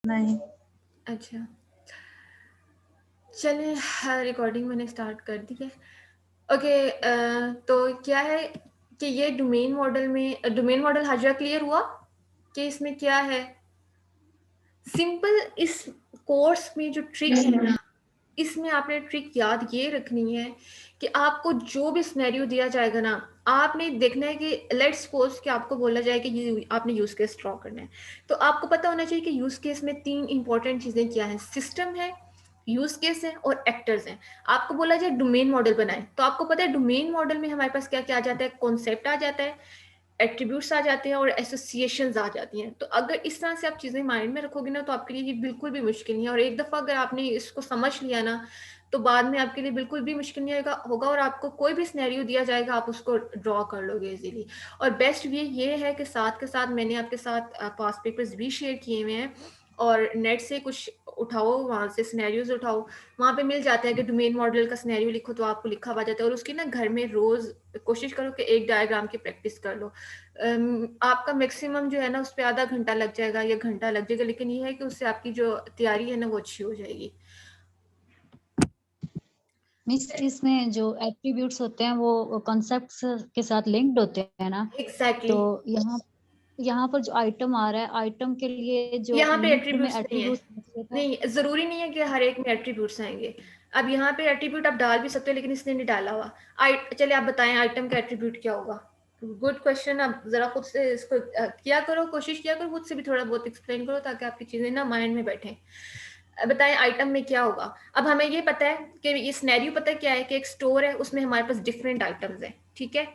नहीं। अच्छा चलें, रिकॉर्डिंग मैंने स्टार्ट कर दी है। ओके, तो क्या है कि ये डोमेन मॉडल हाजिरा क्लियर हुआ कि इसमें क्या है सिंपल। इस कोर्स में जो ट्रिक है ना, इसमें आपने ट्रिक याद ये रखनी है कि आपको जो भी सिनेरियो दिया जाएगा ना, आपने देखना है कि लेट्स सपोज कि आपको बोला जाए कि ये आपने यूज केस ड्रॉ करना है, तो आपको पता होना चाहिए कि यूज केस में 3 इंपॉर्टेंट चीजें क्या हैं, सिस्टम है, यूज केस है और एक्टर्स हैं। आपको बोला जाए डोमेन मॉडल बनाए, तो आपको पता है डोमेन मॉडल में हमारे पास क्या क्या आ जाता है, कॉन्सेप्ट आ जाता है, एट्रीब्यूट्स आ जाते हैं और एसोसिएशंस आ जाती हैं। तो अगर इस तरह से आप चीज़ें माइंड में रखोगे ना, तो आपके लिए ये बिल्कुल भी मुश्किल नहीं है। और एक दफ़ा अगर आपने इसको समझ लिया ना, तो बाद में आपके लिए बिल्कुल भी मुश्किल नहीं होगा और आपको कोई भी सिनेरियो दिया जाएगा, आप उसको ड्रॉ कर लोगे इजीली। और बेस्ट ये है कि साथ के साथ मैंने आपके साथ पास्ट पेपर्स भी शेयर किए हुए हैं, और नेट से कुछ उठाओ, वहाँ से सिनेरियोज उठाओ, वहाँ पे मिल जाता है कि डोमेन मॉडल का सिनेरियो लिखो तो आपको लिखा हुआ जाता है। और उसकी ना घर में रोज़ कोशिश करो कि एक डायग्राम की प्रैक्टिस कर लो। आपका मैक्सिमम जो है ना, उस पर आधा घंटा लग जाएगा या घंटा लग जाएगा, लेकिन ये है कि उससे आपकी जो तैयारी है ना वो अच्छी हो जाएगी। मिस इसमें जो एट्रीब्यूट्स होते हैं वो कॉन्सेप्ट्स के साथ लिंक्ड होते हैं ना, एग्जैक्टली तो exactly. यहाँ यहाँ पर जो आइटम आ रहा है, आइटम के लिए जो यहाँ पे लिंक्ड में एट्रीब्यूट्स नहीं है, एट्रीब्यूट था। नहीं जरूरी नहीं है कि हर एक में एट्रीब्यूट्स आएंगे। अब यहाँ पे एट्रीब्यूट आप डाल भी सकते हो, लेकिन इसने नहीं डाला हुआ। चलिए आप बताएं आइटम का एट्रीब्यूट क्या होगा। Good question. आप जरा खुद से इसको किया करो, कोशिश किया करो, खुद से भी थोड़ा बहुत एक्सप्लेन करो ताकि आपकी चीजें ना माइंड में बैठे। बताएं आइटम में क्या होगा। अब हमें ये पता है कि ये सिनेरियो पता है क्या है कि एक स्टोर है, उसमें हमारे पास डिफरेंट आइटम्स हैं, ठीक है।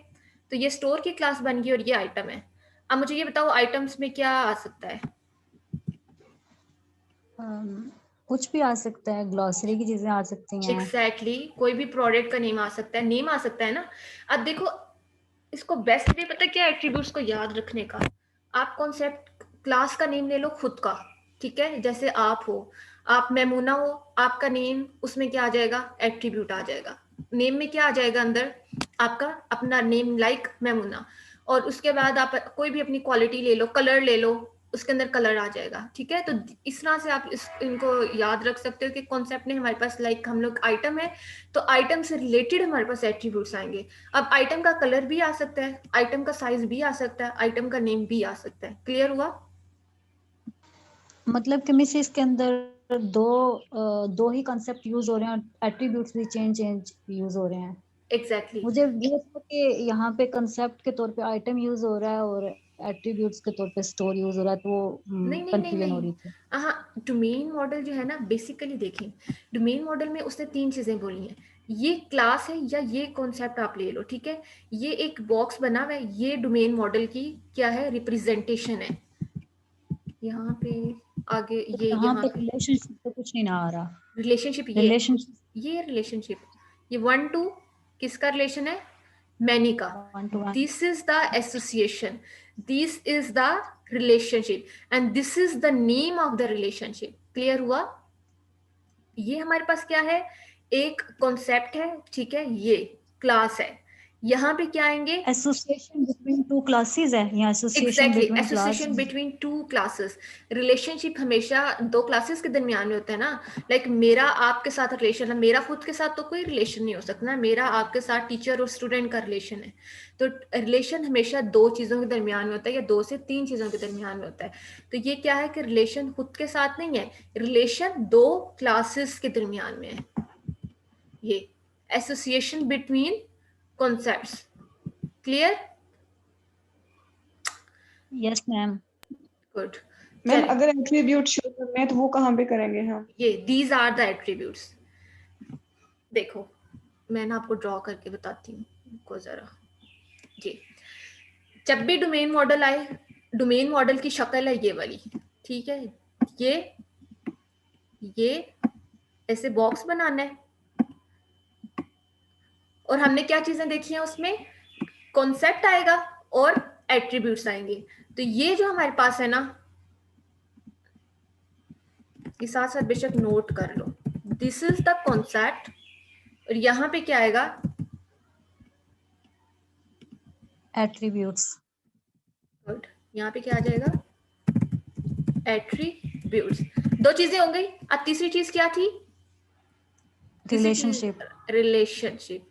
तो ये स्टोर की क्लास बन गई और ये आइटम है। अब मुझे ये बताओ आइटम्स में क्या आ सकता है। कुछ भी आ सकता है, ग्लॉसरी की चीजें आ सकती हैं। एग्जैक्टली कोई भी प्रोडक्ट का नेम आ सकता है, नेम आ सकता है ना। अब देखो, इसको बेस्ट वे पता क्या है एट्रीब्यूट्स को याद रखने का। आप कॉन्सेप्ट क्लास का नेम ले लो खुद का, ठीक है। जैसे आप हो, आप मैमूना हो, आपका नेम उसमें क्या आ जाएगा, एट्रीब्यूट आ जाएगा। नेम में क्या आ जाएगा अंदर, आपका अपना नेम लाइक मैमूना। और उसके बाद आप कोई भी अपनी क्वालिटी ले लो, कलर ले लो, उसके अंदर कलर आ जाएगा, ठीक है। तो इस तरह से आप इनको याद रख सकते हो कि कॉन्सेप्ट ने हमारे पास लाइक हम लोग आइटम है, तो आइटम से रिलेटेड हमारे पास एट्रीब्यूट्स आएंगे। अब आइटम का कलर भी आ सकता है, आइटम का साइज भी आ सकता है, आइटम का नेम भी आ सकता है। क्लियर हुआ। मतलब कि मिस इसके अंदर दो ही कॉन्सेप्ट यूज हो रहे हैं, एट्रीब्यूट्स भी चेंज चेंज यूज हो रहे हैं। एग्जैक्टली मुझे ये था कि यहाँ पे कंसेप्ट के तौर पे आइटम यूज हो रहा है और एट्रीब्यूट्स के तौर पे स्टोर यूज हो रहा है, तो वो नहीं नहीं नहीं कंफ्यूजन हो नहीं, रही थी। हाँ डोमेन मॉडल जो है ना, बेसिकली देखें, डोमेन मॉडल में उसने 3 चीजें बोली हैं। ये क्लास है या ये कॉन्सेप्ट आप ले लो, ठीक है। ये एक बॉक्स बना हुआ है, ये डोमेन मॉडल की क्या है, रिप्रेजेंटेशन है। यहाँ पे आगे तो ये यहाँ यहाँ पे पे रिलेशनशिप तो कुछ नहीं ना आ रहा। रिलेशनशिप रिलेशनशिप ये रिलेशनशिप, ये 1 to किसका रिलेशन है, मैनी का। 1 to 1। This is the association, this is the relationship, and this is the name of the relationship. Clear हुआ। ये हमारे पास क्या है, एक कॉन्सेप्ट है, ठीक है, ये क्लास है। यहाँ पे क्या आएंगे, एसोसिएशन बिटवीन टू क्लासेस है, या association exactly between association classes. Between 2 classes. Relationship हमेशा 2 क्लासेस के दरमियान में होता है ना। लाइक मेरा आपके साथ रिलेशन है, मेरा खुद के साथ तो कोई रिलेशन नहीं हो सकता ना, मेरा आपके साथ टीचर और स्टूडेंट का रिलेशन है। तो रिलेशन हमेशा 2 चीज़ों के दरमियान में होता है या 2 से 3 चीज़ों के दरमियान में होता है। तो ये क्या है कि रिलेशन खुद के साथ नहीं है, रिलेशन 2 क्लासेस के दरमियान में है। ये association between concepts. Clear. Yes ma'am. Good. Ma'am चलें, अगर एट्रीब्यूट शो करने हैं तो वो कहाँ पे करेंगे हम? ये दीज आर द एट्रीब्यूट्स। देखो मैं ना आपको ड्रॉ करके बताती हूँ को जरा। जी, जब भी डोमेन मॉडल आए, डोमेन मॉडल की शक्ल है ये वाली, ठीक है। ये ऐसे बॉक्स बनाना है, और हमने क्या चीजें देखी हैं उसमें, कॉन्सेप्ट आएगा और एट्रीब्यूट्स आएंगे। तो ये जो हमारे पास है ना, ये साथ साथ बेशक नोट कर लो, दिस इज द कॉन्सेप्ट, और यहाँ पे क्या आएगा, एट्रीब्यूट्स। गुड, यहाँ पे क्या आ जाएगा, एट्रीब्यूट्स। एट्रीब्यूट्स। दो चीजें हो गई, अब तीसरी चीज क्या थी? रिलेशनशिप। रिलेशनशिप,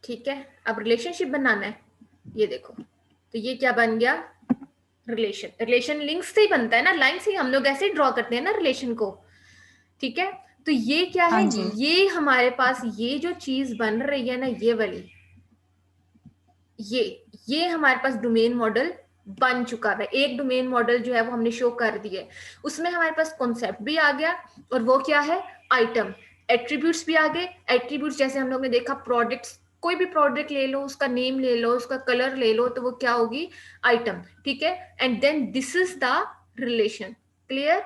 ठीक है। अब रिलेशनशिप बनाना है, ये देखो, तो ये क्या बन गया? रिलेशन। रिलेशन लिंक्स से ही बनता है ना, लाइन से ही हम लोग ऐसे ही ड्रॉ करते हैं ना रिलेशन को, ठीक है। तो ये क्या है? हाँ जी। ये हमारे पास ये जो चीज बन रही है ना, ये वाली, ये हमारे पास डोमेन मॉडल बन चुका है। एक डोमेन मॉडल जो है वो हमने शो कर दिया, उसमें हमारे पास कॉन्सेप्ट भी आ गया, और वो क्या है? आइटम। एट्रीब्यूट्स भी आ गए। एट्रीब्यूट्स जैसे हम लोग ने देखा, प्रोडक्ट्स, कोई भी प्रोडक्ट ले लो, उसका नेम ले लो, उसका कलर ले लो, तो वो क्या होगी? आइटम, ठीक है। And then this is the relation. Clear?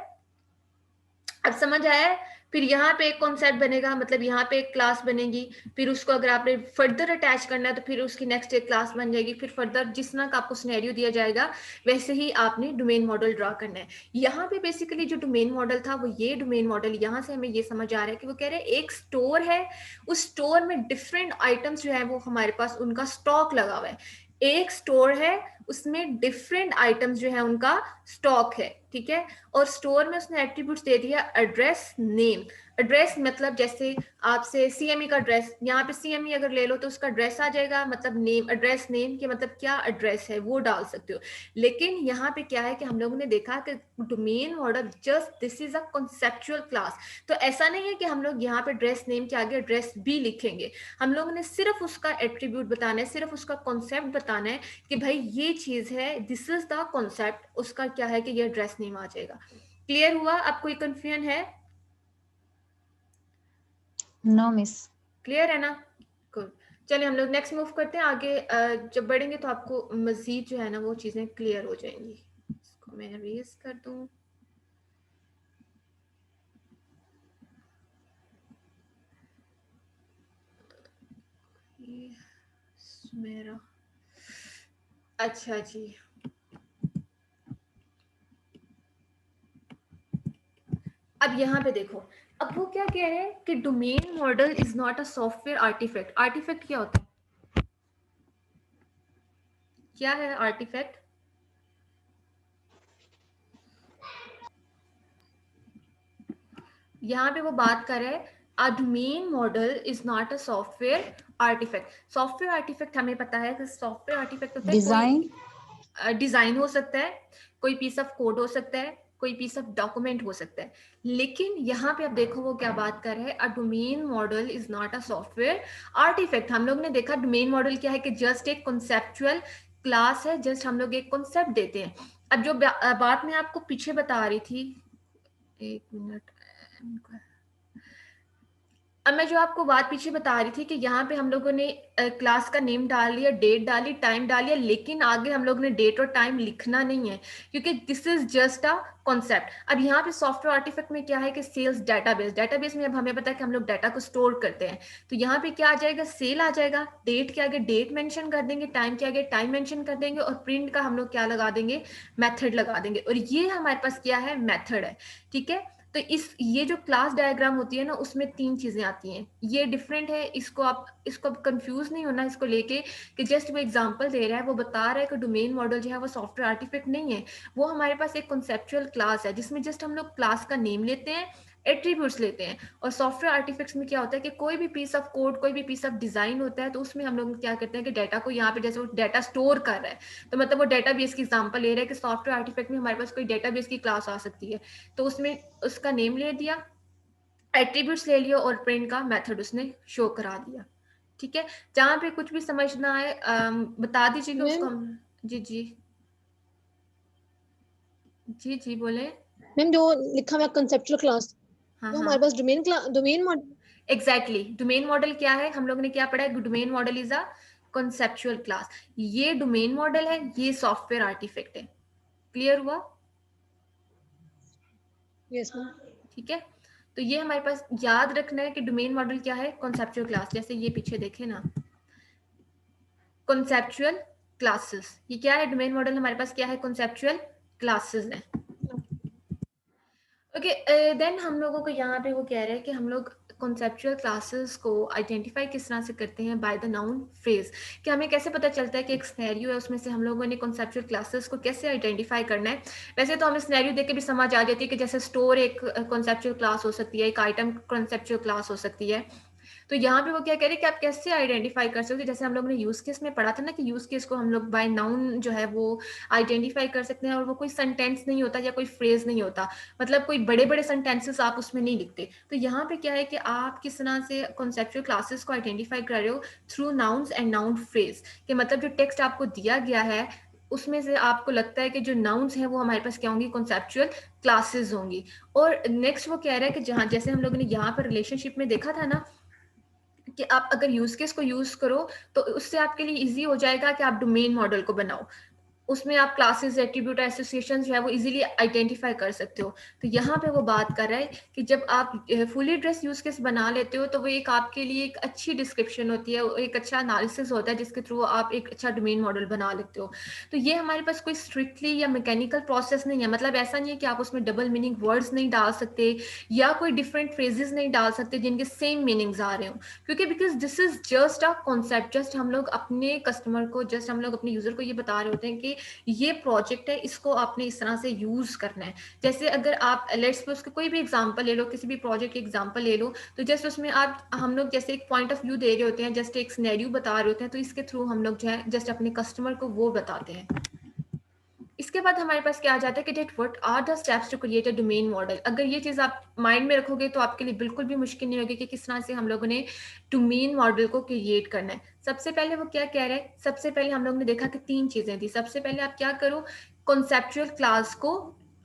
अब समझ आया है? फिर यहाँ पे एक कॉन्सेप्ट बनेगा, मतलब यहाँ पे एक क्लास बनेगी, फिर उसको अगर आपने फर्दर अटैच करना है तो फिर उसकी नेक्स्ट एक क्लास बन जाएगी, फिर फर्दर जिस तरह का आपको सिनेरियो दिया जाएगा वैसे ही आपने डोमेन मॉडल ड्रॉ करना है। यहाँ पे बेसिकली जो डोमेन मॉडल था वो ये डोमेन मॉडल, यहाँ से हमें ये समझ आ रहा है कि वो कह रहे हैं एक स्टोर है, उस स्टोर में डिफरेंट आइटम्स जो है वो हमारे पास उनका स्टॉक लगा हुआ है। एक स्टोर है, उसमें डिफरेंट आइटम्स जो है उनका स्टॉक है, ठीक है। और स्टोर में उसने एट्रीब्यूट्स दे दिया एड्रेस, नेम। एड्रेस मतलब जैसे आपसे सीएमई का एड्रेस, यहाँ पे सीएमई अगर ले लो तो उसका एड्रेस आ जाएगा, मतलब नेम, एड्रेस नेम के मतलब क्या एड्रेस है वो डाल सकते हो। लेकिन यहाँ पे क्या है कि हम लोगों ने देखा कि domain model just this is a conceptual class. तो ऐसा नहीं है कि हम लोग यहाँ पे एड्रेस नेम के आगे एड्रेस भी लिखेंगे, हम लोगों ने सिर्फ उसका एट्रीब्यूट बताना है, सिर्फ उसका कॉन्सेप्ट बताना है कि भाई ये चीज है, दिस इज द कॉन्सेप्ट, उसका क्या है कि ये एड्रेस नेम आ जाएगा। क्लियर हुआ? अब कोई कंफ्यूजन है? No miss. क्लियर है ना? गुड। चलिए हम लोग नेक्स्ट मूव करते हैं आगे। जब बढ़ेंगे तो आपको मजीद जो है ना वो चीजें क्लियर हो जाएंगी। इसको मैं रेज कर दूं। मेरा, अच्छा जी, अब यहाँ पे देखो, अब वो क्या कह रहे हैं कि domain model is not a software artifact. Artifact क्या होता है? क्या है आर्टिफैक्ट? यहाँ पे वो बात कर रहे हैं a domain model is not a software artifact. Software artifact हमें पता है कि सॉफ्टवेयर आर्टिफैक्ट होता है डिजाइन। कोई डिजाइन हो सकता है, कोई पीस ऑफ कोड हो सकता है, कोई पीस ऑफ डॉक्यूमेंट हो सकता है। लेकिन यहाँ पे आप देखो वो क्या बात कर रहे हैं, a domain model is not a software artifact. हम लोग ने देखा डोमेन मॉडल क्या है कि जस्ट एक कॉन्सेप्चुअल क्लास है, जस्ट हम लोग एक कॉन्सेप्ट देते हैं। अब जो बात मैं आपको पीछे बता रही थी, एक मिनट, अब मैं जो आपको बात पीछे बता रही थी कि यहाँ पे हम लोगों ने क्लास का नेम डाल लिया, डेट डाली, टाइम डाल लिया, लेकिन आगे हम लोग ने डेट और टाइम लिखना नहीं है क्योंकि this is just a concept. अब यहाँ पे सॉफ्टवेयर आर्टिफैक्ट में क्या है कि सेल्स डेटाबेस, डेटाबेस में अब हमें पता है कि हम लोग डाटा को स्टोर करते हैं, तो यहाँ पे क्या आ जाएगा? सेल आ जाएगा। डेट के आगे डेट मेंशन कर देंगे, टाइम के आगे टाइम मेंशन कर देंगे, और प्रिंट का हम लोग क्या लगा देंगे? मेथड लगा देंगे। और ये हमारे पास क्या है? मेथड है, ठीक है। तो इस ये जो क्लास डायग्राम होती है ना उसमें तीन चीजें आती हैं, ये डिफरेंट है, इसको अब कंफ्यूज नहीं होना इसको लेके कि जस्ट वो एग्जांपल दे रहा है, वो बता रहा है कि डोमेन मॉडल जो है वो सॉफ्टवेयर आर्टिफैक्ट नहीं है, वो हमारे पास एक कॉन्सेप्चुअल क्लास है जिसमें जस्ट हम लोग क्लास का नेम लेते हैं, एट्रीब्यूट्स लेते हैं। और सॉफ्टवेयर आर्टिफैक्ट्स में क्या होता है कि कोई भी पीस ऑफ कोड, कोई भी पीस ऑफ डिजाइन होता है तो उसमें हम लोग क्या करते हैं कि डाटा को यहाँ पे जैसे वो डाटा स्टोर कर रहा है, तो मतलब वो डेटाबेस की एग्जांपल ले रहा है कि सॉफ्टवेयर आर्टिफैक्ट में हमारे पास कोई डेटाबेस की क्लास आ सकती है, तो उसमें उसका नेम ले दिया, एट्रीब्यूट्स ले लिया, और प्रिंट का मेथड उसने शो करा दिया, ठीक है। जहां पे कुछ भी समझना आए बता दीजिएगा उसको हम। जी जी जी जी बोले। मैम जो लिखा हुआ कंसेप्चुअल क्लास, हाँ वो हाँ हमारे पास domain model. Exactly. Domain model क्या है? हम लोग ने क्या पढ़ा है? Domain model is a conceptual class. ये डोमेन मॉडल है, ये सॉफ्टवेयर आर्टिफैक्ट है। क्लियर हुआ? Yes ma'am. ठीक है, तो ये हमारे पास याद रखना है कि डोमेन मॉडल क्या है? Conceptual class. जैसे ये पीछे देखे ना, कॉन्सेप्चुअल क्लासेस, ये क्या है? डोमेन मॉडल हमारे पास क्या है? कॉन्सेप्चुअल क्लासेस है। ओके, देन हम लोगों को यहाँ पे वो कह रहे हैं कि हम लोग कॉन्सेप्चुअल क्लासेस को आइडेंटिफाई किस तरह से करते हैं, बाय द नाउन फ्रेज। कि हमें कैसे पता चलता है कि एक सिनेरियो है, उसमें से हम लोगों ने कॉन्सेप्चुअल क्लासेस को कैसे आइडेंटिफाई करना है। वैसे तो हमें सिनेरियो देख के भी समझ आ जाती है कि जैसे स्टोर एक कॉन्सेप्चुअल क्लास हो सकती है, एक आइटम कॉन्सेप्चुअल क्लास हो सकती है। तो यहाँ पे वो क्या कह रहे हैं कि आप कैसे आइडेंटिफाई कर सकते हो, जैसे हम लोगों ने यूज केस में पढ़ा था ना कि यूज केस को हम लोग बाय नाउन जो है वो आइडेंटिफाई कर सकते हैं, और वो कोई सेंटेंस नहीं होता या कोई फ्रेज नहीं होता, मतलब कोई बड़े बड़े सेंटेंसेस आप उसमें नहीं लिखते। तो यहाँ पे क्या है कि आप किस तरह से कॉन्सेप्चुअल क्लासेस को आइडेंटिफाई कर रहे हो through nouns and noun phrase, कि मतलब जो टेक्स्ट आपको दिया गया है उसमें से आपको लगता है कि जो नाउन्स हैं वो हमारे पास क्या होंगी, कॉन्सेप्चुअल क्लासेस होंगी। और नेक्स्ट वो कह रहा है कि जहाँ जैसे हम लोगों ने यहाँ पर रिलेशनशिप में देखा था ना कि आप अगर यूज केस को यूज करो तो उससे आपके लिए इजी हो जाएगा कि आप डोमेन मॉडल को बनाओ, उसमें आप क्लासेस, एट्रीब्यूट, एसोसिएशन जो है वो इजीली आइडेंटिफाई कर सकते हो। तो यहाँ पे वो बात कर रहा है कि जब आप फुली ड्रेस यूज केस बना लेते हो तो वो एक आपके लिए एक अच्छी डिस्क्रिप्शन होती है, एक अच्छा एनालिसिस होता है जिसके थ्रू आप एक अच्छा डोमेन मॉडल बना लेते हो। तो ये हमारे पास कोई स्ट्रिक्टली या मैकेनिकल प्रोसेस नहीं है, मतलब ऐसा नहीं है कि आप उसमें डबल मीनिंग वर्ड्स नहीं डाल सकते या कोई डिफरेंट फ्रेजेस नहीं डाल सकते जिनके सेम मीनिंग्स आ रहे हो, क्योंकि because this is just a concept. Just हम लोग अपने कस्टमर को, जस्ट हम लोग अपने यूजर को ये बता रहे होते हैं कि ये प्रोजेक्ट है, इसको आपने इस तरह से यूज करना है। जैसे अगर आप लेट्स सपोज कोई भी एग्जांपल ले लो, किसी भी प्रोजेक्ट की एग्जांपल ले लो, तो जस्ट उसमें आप हम लोग जैसे एक पॉइंट ऑफ व्यू दे रहे होते हैं, जस्ट एक सिनेरियो बता रहे होते हैं, तो इसके थ्रू हम लोग जो है जस्ट अपने कस्टमर को वो बताते हैं। इसके बाद हमारे पास क्या आ जाता है कि that what are the steps to create a domain model. अगर ये चीज आप माइंड में रखोगे तो आपके लिए बिल्कुल भी मुश्किल नहीं होगी कि किस तरह से हम लोगों ने डोमेन मॉडल को क्रिएट करना है। सबसे पहले वो क्या कह रहे हैं, सबसे पहले हम लोग ने देखा कि 3 चीजें थी। सबसे पहले आप क्या करो, कॉन्सेप्चुअल क्लास को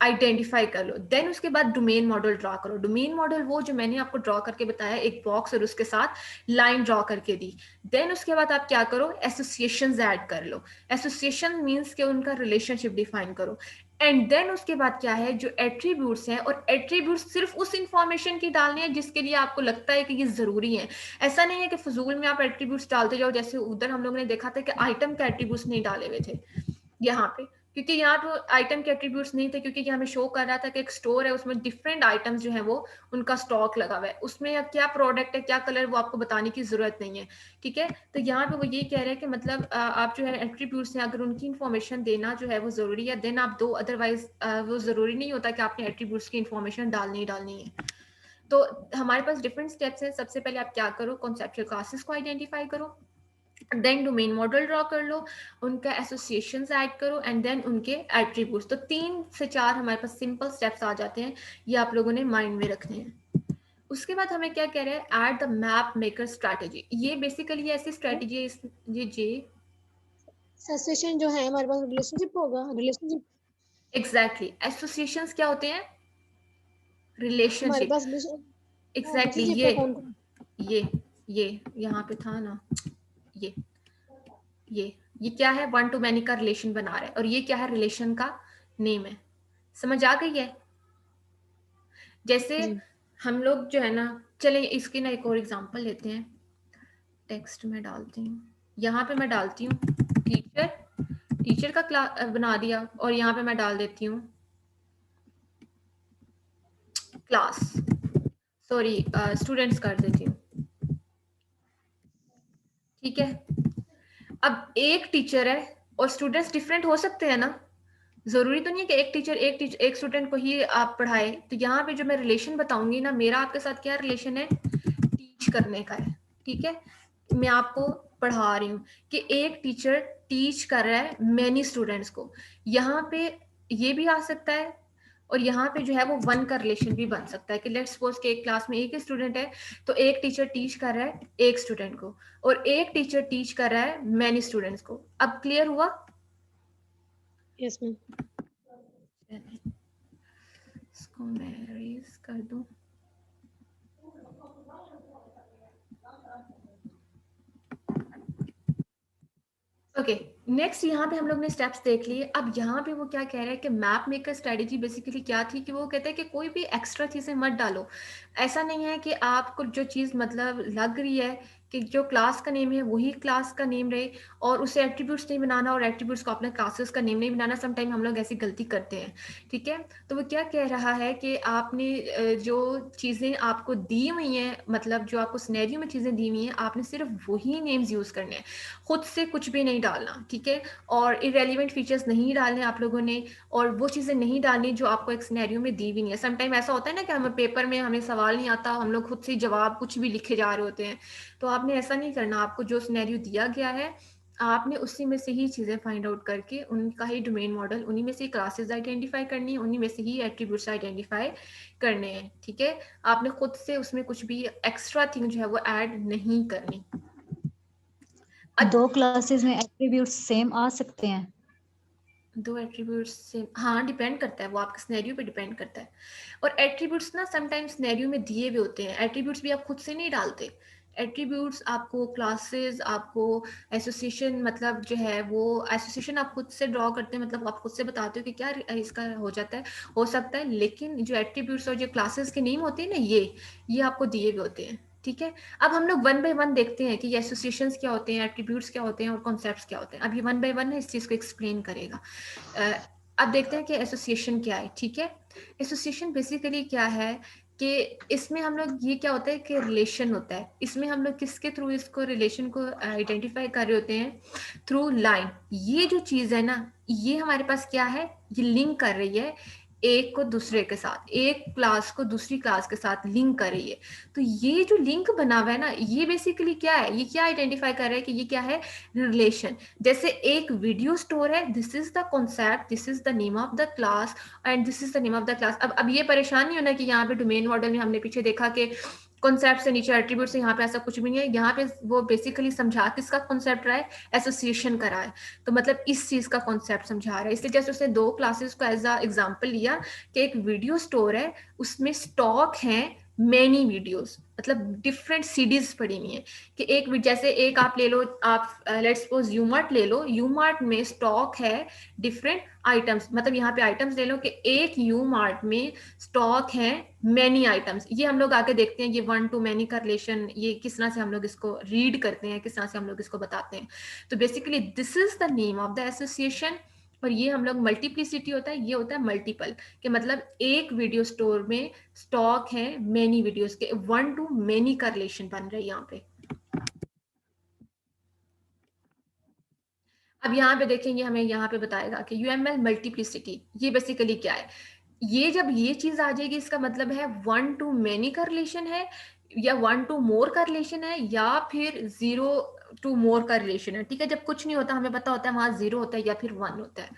आइडेंटिफाई कर लो, देन उसके बाद डोमेन मॉडल ड्रॉ करो। डोमेन मॉडल वो जो मैंने आपको ड्रॉ करके बताया, एक बॉक्स और उसके साथ लाइन ड्रॉ करके दी। देन उसके बाद आप क्या करो, एसोसिएशंस ऐड कर लो। एसोसिएशन मींस कि उनका रिलेशनशिप डिफाइन करो। एंड देन उसके बाद क्या है, जो एट्रीब्यूट्स हैं, और एट्रीब्यूट्स सिर्फ उस इंफॉर्मेशन की डालनी है जिसके लिए आपको लगता है कि ये जरूरी है। ऐसा नहीं है कि फजूल में आप एट्रीब्यूट्स डालते जाओ, जैसे उधर हम लोगों ने देखा था कि आइटम के एट्रीब्यूट्स नहीं डाले हुए थे यहाँ पे, क्योंकि यहाँ तो आइटम के एट्रीब्यूट्स नहीं थे, क्योंकि ये हमें शो कर रहा था कि एक स्टोर है, उसमें डिफरेंट आइटम्स जो है वो उनका स्टॉक लगा हुआ है, उसमें क्या प्रोडक्ट है, क्या कलर, वो आपको बताने की जरूरत नहीं है। ठीक है, तो यहाँ पे वो ये कह रहे हैं कि मतलब आप जो है एट्रीब्यूट्स हैं, अगर उनकी इन्फॉर्मेशन देना जो है वो जरूरी है, देन आप दो, अदरवाइज वो जरूरी नहीं होता कि आपने एट्रीब्यूट्स की इन्फॉर्मेशन डालनी ही डालनी है। तो हमारे पास डिफरेंट स्टेप्स हैं। सबसे पहले आप क्या करो, कॉन्सेप्चुअल क्लासेस को आइडेंटिफाई करो, देन डोमेन मॉडल ड्रॉ कर लो, उनका एसोसिएशंस ऐड करो, एंड देन उनके एट्रीब्यूट्स। तो 3 से 4 हमारे पास सिंपल स्टेप्स आ जाते हैं, ये आप लोगों ने माइंड में रखने हैं। उसके बाद हमें क्या कह रहे हैं, add the map maker strategy. ये बेसिकली ऐसी स्ट्रैटेजी है, ये जी एसोसिएशन जो है हमारे पास रिलेशनशिप होगा, रिलेशनशिप एग्जैक्टली। एसोसिएशंस क्या होते हैं, हमारे रिलेशनशिप। पास एग्जैक्टली रिलेशनशिप है कौन कौन। ये यहाँ पे था ना, ये ये क्या है, 1 to many का रिलेशन बना रहा है, और ये क्या है, रिलेशन का नेम है। समझ आ गई है। जैसे जी। हम लोग जो है ना, चले इसकी ना एक और एग्जांपल लेते हैं। टेक्स्ट में डालती हूँ, यहाँ पे मैं डालती हूँ टीचर, टीचर का क्लास बना दिया, और यहाँ पे मैं डाल देती हूँ क्लास, सॉरी स्टूडेंट्स कर देती हूँ। ठीक है, अब एक टीचर है और स्टूडेंट्स डिफरेंट हो सकते हैं ना, जरूरी तो नहीं है कि एक टीचर एक स्टूडेंट को ही आप पढ़ाए। तो यहाँ पे जो मैं रिलेशन बताऊंगी ना, मेरा आपके साथ क्या रिलेशन है, टीच करने का है। ठीक है, मैं आपको पढ़ा रही हूँ कि एक टीचर टीच कर रहा है मैनी स्टूडेंट्स को। यहाँ पे ये भी आ सकता है, और यहाँ पे जो है वो 1 का रिलेशन भी बन सकता है कि लेट्स सपोज कि एक क्लास में एक ही स्टूडेंट है, तो एक टीचर टीच कर रहा है एक स्टूडेंट को, और एक टीचर टीच कर रहा है मैनी स्टूडेंट्स को। अब क्लियर हुआ? Yes ma'am. इसको मैं रेज कर दूं। ओके, नेक्स्ट यहाँ पे हम लोग ने स्टेप्स देख लिए। अब यहाँ पे वो क्या कह रहा है कि मैप मेकर स्ट्रेटेजी बेसिकली क्या थी, कि वो कहते हैं कि कोई भी एक्स्ट्रा चीजें मत डालो। ऐसा नहीं है कि आपको जो चीज मतलब लग रही है कि जो क्लास का नेम है वही क्लास का नेम रहे, और उसे एट्रीब्यूट्स नहीं बनाना और एट्रीब्यूट्स को अपने क्लासेस का नेम नहीं बनाना। सम टाइम हम लोग ऐसी गलती करते हैं, ठीक है। तो वो क्या कह रहा है कि आपने जो चीज़ें आपको दी हुई हैं, मतलब जो आपको सिनेरियो में चीज़ें दी हुई हैं, आपने सिर्फ वही नेम्स यूज़ करने हैं, खुद से कुछ भी नहीं डालना, ठीक है। और इरेलीवेंट फीचर्स नहीं डालने आप लोगों ने, और वो चीज़ें नहीं डालनी जो आपको एक सिनेरियो में दी हुई नहीं है। सम टाइम ऐसा होता है ना कि हमें पेपर में हमें सवाल नहीं आता, हम लोग खुद से जवाब कुछ भी लिखे जा रहे होते हैं। तो आपने ऐसा नहीं करना, आपको जो सिनेरियो दिया गया है आपने उसी में से ही चीज़ें फाइंड आउट करके उनका ही डोमेन मॉडल, उन्हीं में से क्लासेस आइडेंटिफाई करनी है, उन्हीं में से ही एट्रीब्यूट्स आइडेंटिफाई करने हैं, ठीक है। आपने खुद से उसमें कुछ भी एक्स्ट्रा थिंग जो है वो ऐड नहीं करनी। दो क्लासेस में एट्रीब्यूट्स सेम आ सकते हैं? दो एट्रीब्यूट्स से, हाँ डिपेंड करता है, वो आपके सिनेरियो पे डिपेंड करता है। और एट्रीब्यूट्स ना समटाइम्स सिनेरियो में दिए हुए होते हैं, एट्रीब्यूट्स भी आप खुद से नहीं डालते। एट्रीब्यूट्स आपको क्लासेस, आपको एसोसिएशन, मतलब जो है वो एसोसिएशन आप खुद से ड्रॉ करते हैं, मतलब आप खुद से बताते हो कि क्या इसका हो जाता है, हो सकता है। लेकिन जो एट्रीब्यूट्स और जो क्लासेस के नेम होते हैं ना, ये आपको दिए हुए होते हैं, ठीक है। अब हम लोग वन बाय वन देखते हैं कि ये एसोसिएशंस क्या होते हैं, एट्रीब्यूट्स क्या होते हैं और कॉन्सेप्ट्स क्या होते हैं। अब ये वन बाय वन है, इस चीज़ को एक्सप्लेन करेगा। अब देखते हैं कि एसोसिएशन क्या है, ठीक है। एसोसिएशन बेसिकली क्या है कि इसमें हम लोग, ये क्या होता है कि रिलेशन होता है, इसमें हम लोग किसके थ्रू इसको रिलेशन को आइडेंटिफाई कर रहे होते हैं, थ्रू लाइन। ये जो चीज़ है ना, ये हमारे पास क्या है, ये लिंक कर रही है एक को दूसरे के साथ, एक क्लास को दूसरी क्लास के साथ लिंक कर रही है। तो ये जो लिंक बना हुआ है ना, ये बेसिकली क्या है, ये क्या आइडेंटिफाई कर रहा है कि ये क्या है, रिलेशन। जैसे एक वीडियो स्टोर है, this is the concept, this is the name of the class and this is the name of the class. अब ये परेशान नहीं होना कि यहाँ पे डोमेन मॉडल में हमने पीछे देखा कि कॉन्सेप्ट से नीचे एट्रीब्यूट से, यहाँ पे ऐसा कुछ भी नहीं है। यहाँ पे वो बेसिकली समझा किसका कॉन्सेप्ट रहा है, एसोसिएशन का रहा है। तो मतलब इस चीज का कॉन्सेप्ट समझा रहा है। इसलिए जैसे उसने दो क्लासेस को एज अ एग्जाम्पल लिया कि एक वीडियो स्टोर है, उसमें स्टॉक है मैनी वीडियोस, मतलब डिफरेंट सीडीज पड़ी हुई है। कि एक जैसे एक आप ले लो, आप लेट्स सपोज यूमार्ट ले लो, यूमार्ट में स्टॉक है डिफरेंट आइटम्स, मतलब यहाँ पे आइटम्स ले लो कि एक यूमार्ट में स्टॉक है मैनी आइटम्स। ये हम लोग आगे देखते हैं, ये वन टू मैनी का रिलेशन, ये किस तरह से हम लोग इसको रीड करते हैं, किस तरह से हम लोग इसको बताते हैं। तो basically this is the name of the association. और ये हम लोग मल्टीप्लिसिटी होता है, ये होता है मल्टीपल, कि मतलब एक वीडियो स्टोर में स्टॉक है मैनी वीडियोस के, वन टू मैनी का रिलेशन बन रहा है यहाँ पे। अब यहाँ पे देखेंगे, हमें यहाँ पे बताएगा कि यूएमएल मल्टीप्लिसिटी ये बेसिकली क्या है। ये जब ये चीज आ जाएगी, इसका मतलब है वन टू मैनी का रिलेशन है, या वन टू मोर का रिलेशन है, या फिर जीरो टू मोर का रिलेशन है, ठीक है। जब कुछ नहीं होता, हमें पता होता है वहां जीरो होता है या फिर वन होता है।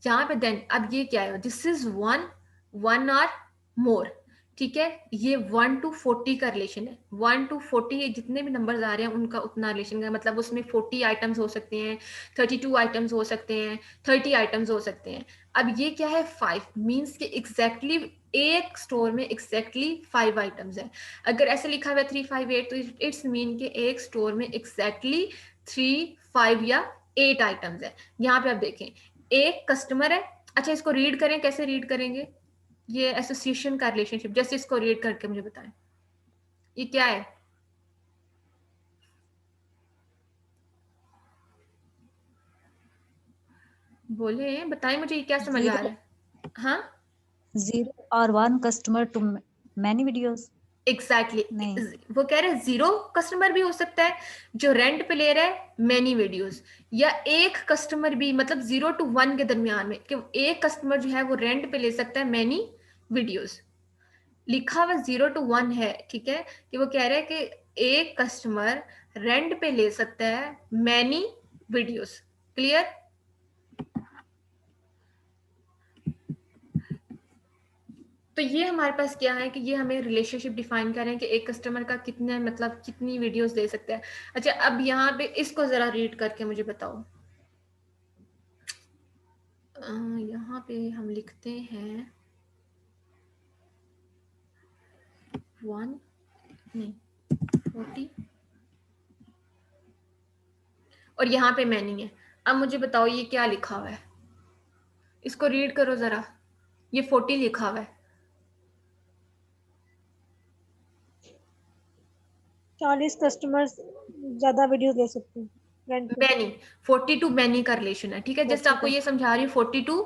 यहाँ पे देन अब ये क्या है, this is one, one or more, ठीक है। ये 1 to 40 का रिलेशन है, 1 to 40 जितने भी नंबर्स आ रहे हैं उनका उतना रिलेशन है। मतलब उसमें 40 आइटम्स हो सकते हैं, 32 आइटम्स हो सकते हैं, 30 आइटम्स हो सकते हैं। अब ये क्या है, 5 मीन्स कि एग्जैक्टली एक स्टोर में एग्जैक्टली 5 आइटम्स है। अगर ऐसे लिखा हुआ है 358, तो इट्स मीन कि एक स्टोर में एग्जैक्टली 3, 5 या 8 आइटम्स है। यहाँ पे आप देखें, एक कस्टमर है। अच्छा, इसको रीड करें, कैसे रीड करेंगे, ये एसोसिएशन का रिलेशनशिप, जैसे इसको रीड करके मुझे बताएं, ये क्या है। बोले, बताएं मुझे, ये क्या समझ आ रहा है। हाँ, 0 or 1 customer to many videos? Exactly नहीं। वो कह रहे हैं जीरो कस्टमर भी हो सकता है जो रेंट पे ले रहा है मैनी वीडियोस, या एक कस्टमर भी, मतलब 0 to 1 के दरमियान में, कि एक कस्टमर जो है वो रेंट पे ले सकता है मैनी वीडियोस। लिखा हुआ 0 to 1 है, ठीक है, कि वो कह रहे हैं कि एक कस्टमर रेंट पे ले सकता है मैनी वीडियोस। क्लियर। तो ये हमारे पास क्या है कि ये हमें रिलेशनशिप डिफाइन कर रहे हैं कि एक कस्टमर का कितने, मतलब कितनी वीडियोस दे सकते हैं। अच्छा, अब यहाँ पे इसको जरा रीड करके मुझे बताओ। यहाँ पे हम लिखते हैं 1 नहीं 40, और यहाँ पे मैनी है। अब मुझे बताओ ये क्या लिखा हुआ है, इसको रीड करो जरा। ये 40 लिखा हुआ है। 40 कस्टमर्स ज्यादा वीडियो ले सकते हैं रेंट पे। मैनी, 42 मैनी का रिलेशन है, ठीक है, जस्ट आपको ये समझा रही हूँ, 42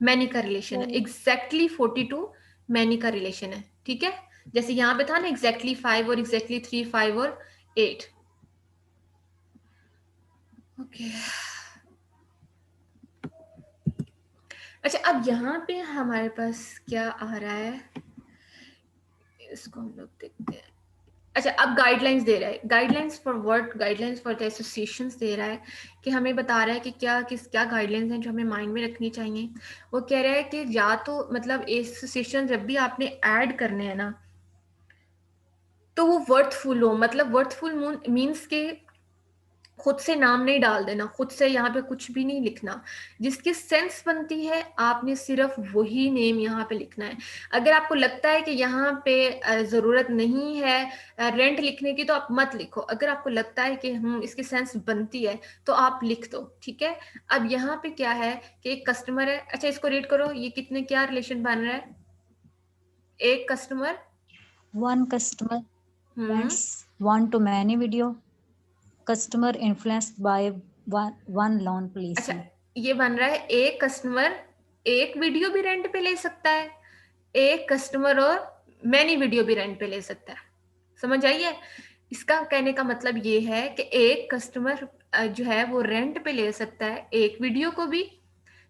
मैनी का रिलेशन है, एग्जैक्टली 42 मैनी का रिलेशन है, ठीक है। जैसे यहाँ पे था ना एग्जैक्टली 5 और एग्जैक्टली 3, 5 और 8। ओके अच्छा, अब यहाँ पे हमारे पास क्या आ रहा है, इसको हम लोग देखते हैं। अच्छा, अब गाइडलाइंस दे रहा है, guidelines for what, guidelines for the associations दे रहा है कि हमें बता रहा है कि क्या गाइडलाइंस हैं जो हमें माइंड में रखनी चाहिए। वो कह रहा है कि या तो मतलब एसोसिएशन जब भी आपने ऐड करने हैं ना, तो वो वर्थफुल हो, मतलब वर्थफुल मीन्स के खुद से नाम नहीं डाल देना, खुद से यहाँ पे कुछ भी नहीं लिखना, जिसकी सेंस बनती है आपने सिर्फ वही नेम यहाँ पे लिखना है। अगर आपको लगता है कि यहाँ पे जरूरत नहीं है रेंट लिखने की तो आप मत लिखो, अगर आपको लगता है कि इसकी सेंस बनती है तो आप लिख दो, ठीक है। अब यहाँ पे क्या है कि एक कस्टमर है, अच्छा इसको रीड करो, ये कितने क्या रिलेशन बन रहा है, एक customer, One customer rents one to many video. Customer influenced by one loan अच्छा policy. ये बन रहा है एक कस्टमर एक वीडियो भी रेंट पे ले सकता है, एक कस्टमर और मैनी वीडियो भी रेंट पे ले सकता है। समझ आइए, इसका कहने का मतलब ये है कि एक कस्टमर जो है वो रेंट पे ले सकता है एक वीडियो को भी,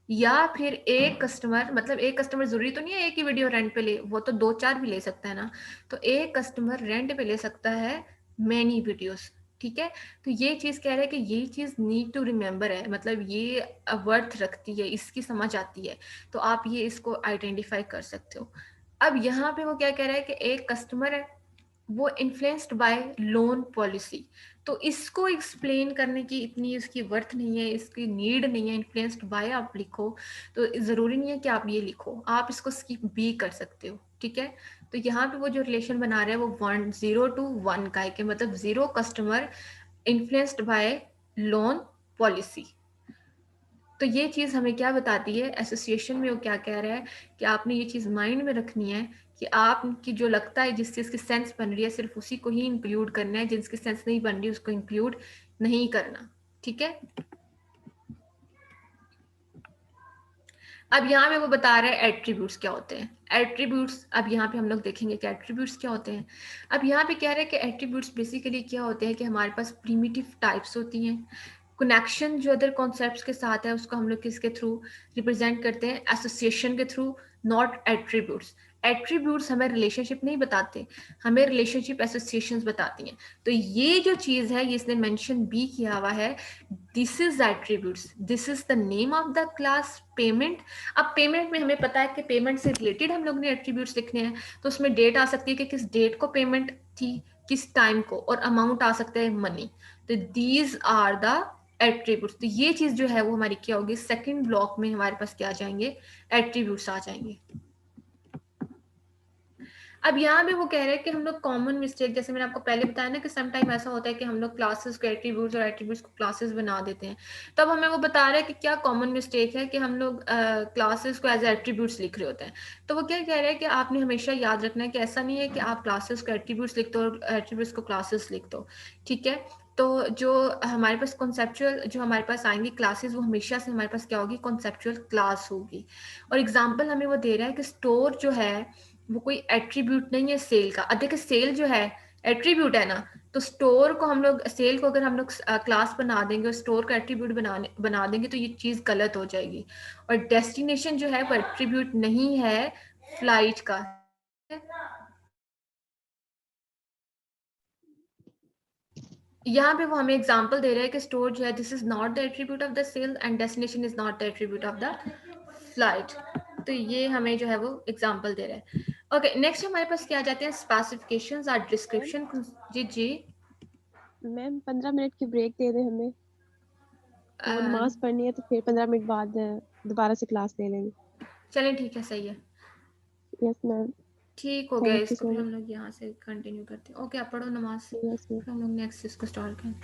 या फिर एक कस्टमर, मतलब एक कस्टमर जरूरी तो नहीं है एक ही वीडियो रेंट पे ले, वो तो 2-4 भी ले सकता है ना, तो एक कस्टमर रेंट पे ले सकता है मैनी वीडियोस, ठीक है। तो ये चीज कह रहे हैं कि ये चीज नीड टू रिमेम्बर है, मतलब ये वर्थ रखती है, इसकी समझ आती है, तो आप ये इसको आइडेंटिफाई कर सकते हो। अब यहाँ पे वो क्या कह रहा है कि एक कस्टमर है वो इन्फ्लुएंस्ड बाय लोन पॉलिसी, तो इसको एक्सप्लेन करने की इतनी इसकी वर्थ नहीं है, इसकी नीड नहीं है, इन्फ्लुएंस्ड बाय आप लिखो तो जरूरी नहीं है कि आप ये लिखो, आप इसको स्किप भी कर सकते हो, ठीक है। तो यहाँ पे वो जो रिलेशन बना रहे हैं वो 0 to 1 का है, कि मतलब 0 customer influenced by loan policy. तो ये चीज हमें क्या बताती है, एसोसिएशन में वो क्या कह रहा है कि आपने ये चीज माइंड में रखनी है कि आपकी जो लगता है जिस चीज की सेंस बन रही है सिर्फ उसी को ही इंक्लूड करना है, जिसकी सेंस नहीं बन रही उसको इंक्लूड नहीं करना, ठीक है। अब यहाँ पे वो बता रहे हैं एट्रीब्यूट्स क्या होते हैं, एट्रीब्यूट्स अब यहाँ पे हम लोग देखेंगे कि एट्रीब्यूट्स क्या होते हैं। अब यहाँ पे कह रहे हैं कि एट्रीब्यूट्स बेसिकली क्या होते हैं कि हमारे पास प्रिमिटिव टाइप्स होती हैं, कनेक्शन जो अदर कॉन्सेप्ट्स के साथ है उसको हम लोग किसके थ्रू रिप्रेजेंट करते हैं, एसोसिएशन के थ्रू, नॉट एट्रीब्यूट्स। एट्रीब्यूट्स हमें रिलेशनशिप नहीं बताते, हमें रिलेशनशिप एसोसिएशंस बताती हैं। तो ये जो चीज है ये इसने मेंशन भी किया हुआ है, this is attributes, this is the name of the class payment. अब पेमेंट में हमें पता है कि पेमेंट से रिलेटेड हम लोग ने एट्रीब्यूट्स लिखने हैं, तो उसमें डेट आ सकती है कि किस डेट को पेमेंट थी, किस टाइम को, और अमाउंट आ सकता है मनी। तो दीज आर द एट्रीब्यूट्स। तो ये चीज जो है वो हमारी क्या होगी, सेकंड ब्लॉक में हमारे पास क्या आ जाएंगे, एट्रीब्यूट्स आ जाएंगे। अब यहाँ पे वो कह रहे हैं कि हम लोग कॉमन मिस्टेक, जैसे मैंने आपको पहले बताया ना कि सम टाइम ऐसा होता है कि हम लोग क्लासेस को एट्रीब्यूट्स और एट्रीब्यूट्स को क्लासेस बना देते हैं, तब हमें वो बता रहा है कि क्या कॉमन मिस्टेक है कि हम लोग क्लासेस को एज एट्रीब्यूट्स लिख रहे होते हैं। तो वो क्या कह रहे हैं कि आपने हमेशा याद रखना है कि ऐसा नहीं है कि आप क्लासेस को एट्रीब्यूट्स लिख दो और एट्रीब्यूट्स को क्लासेस लिख दो, ठीक है। तो जो हमारे पास कॉन्सेप्चुअल जो हमारे पास आएंगी क्लासेस, वो हमेशा से हमारे पास क्या होगी, कॉन्सेप्चुअल क्लास होगी। और एग्जाम्पल हमें वो दे रहा है कि स्टोर जो है वो कोई एट्रीब्यूट नहीं है सेल का। अब देखिए सेल जो है एट्रीब्यूट है ना, तो स्टोर को हम लोग, सेल को अगर हम लोग क्लास बना देंगे और स्टोर का एट्रीब्यूट बना देंगे तो ये चीज गलत हो जाएगी। और डेस्टिनेशन जो है वो एट्रीब्यूट नहीं है फ्लाइट का। यहाँ पे वो हमें एग्जांपल दे रहे हैं कि स्टोर जो है this is not the attribute of the sale and destination is not the attribute of the flight. तो ये हमें जो है वो एग्जांपल दे रहे हैं। ओके नेक्स्ट हमारे पास क्या आ जाते हैं, स्पेसिफिकेशंस और डिस्क्रिप्शन। जी जी मैम 15 मिनट की ब्रेक दे दें हमें, तो नमाज पढ़नी है तो फिर 15 मिनट बाद दोबारा से क्लास ले लेंगे। चलें ठीक है, सही है, यस मैम, ठीक हो गया। थैंक यू इसको सो फिर हम मच। लोग यहाँ से कंटिन्यू करते हैं। ओके आप पढ़ो नमाज, यस मैम। फिर हम लोग नेक्स्ट इसको स्टार्ट करें।